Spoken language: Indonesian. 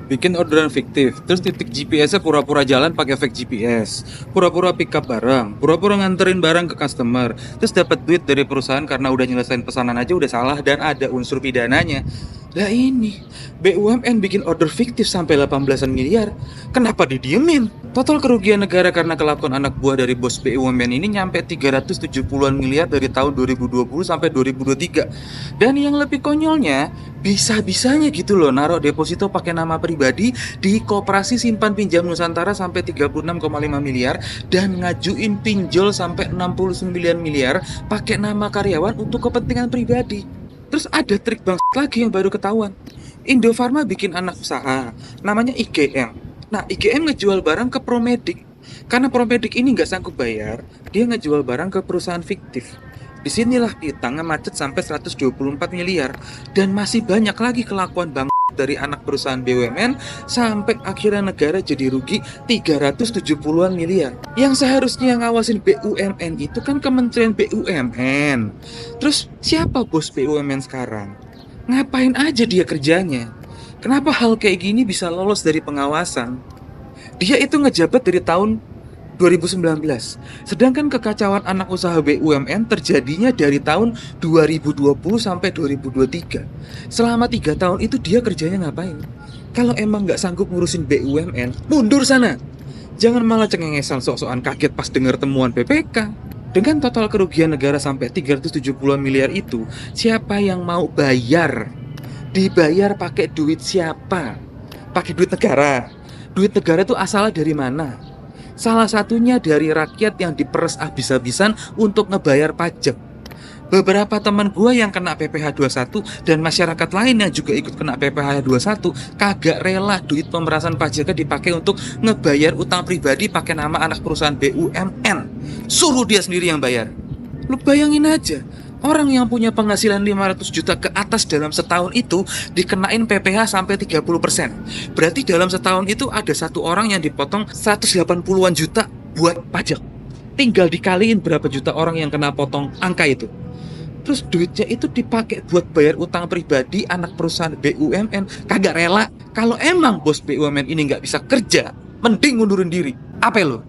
Bikin orderan fiktif, terus titik GPS-nya pura-pura jalan pakai fake GPS, pura-pura pick up barang, pura-pura nganterin barang ke customer, terus dapat duit dari perusahaan karena udah nyelesain pesanan aja udah salah dan ada unsur pidananya. Lah ini, BUMN bikin order fiktif sampai 18-an miliar. Kenapa didiemin? Total kerugian negara karena kelakuan anak buah dari bos BUMN ini nyampe 370-an miliar dari tahun 2020 sampai 2023. Dan yang lebih konyolnya, bisa-bisanya gitu loh naruh deposito pakai nama pribadi di Koperasi Simpan Pinjam Nusantara sampai 36,5 miliar dan ngajuin pinjol sampai 69 miliar pakai nama karyawan untuk kepentingan pribadi. Terus ada trik bang lagi yang baru ketahuan. Indofarma bikin anak usaha, namanya IGM. Nah, IGM ngejual barang ke Promedik. Karena Promedik ini nggak sanggup bayar, dia ngejual barang ke perusahaan fiktif. Disinilah piutangnya macet sampai 124 miliar. Dan masih banyak lagi kelakuan bang dari anak perusahaan BUMN sampai akhirnya negara jadi rugi 370-an miliar. Yang seharusnya yang ngawasin BUMN itu kan Kementerian BUMN. Terus siapa bos BUMN sekarang? Ngapain aja dia kerjanya? Kenapa hal kayak gini bisa lolos dari pengawasan? Dia itu ngejabat dari tahun 2019. Sedangkan kekacauan anak usaha BUMN terjadinya dari tahun 2020 sampai 2023. Selama 3 tahun itu dia kerjanya ngapain? Kalau emang nggak sanggup ngurusin BUMN, mundur sana. Jangan malah cengengesan sok-sokan kaget pas dengar temuan BPK. Dengan total kerugian negara sampai 370 miliar itu, siapa yang mau bayar? Dibayar pakai duit siapa? Pakai duit negara. Duit negara itu asalnya dari mana? Salah satunya dari rakyat yang diperes habis-habisan untuk ngebayar pajak. Beberapa teman gue yang kena PPh 21 dan masyarakat lain yang juga ikut kena PPh 21 kagak rela duit pemerasan pajaknya dipakai untuk ngebayar utang pribadi pakai nama anak perusahaan BUMN. Suruh dia sendiri yang bayar. Lu bayangin aja, orang yang punya penghasilan 500 juta ke atas dalam setahun itu dikenain PPh sampai 30%. Berarti dalam setahun itu ada satu orang yang dipotong 180-an juta buat pajak. Tinggal dikaliin berapa juta orang yang kena potong angka itu. Terus duitnya itu dipakai buat bayar utang pribadi anak perusahaan BUMN. Kagak rela. Kalau emang bos BUMN ini nggak bisa kerja, mending ngundurin diri. Apa lo?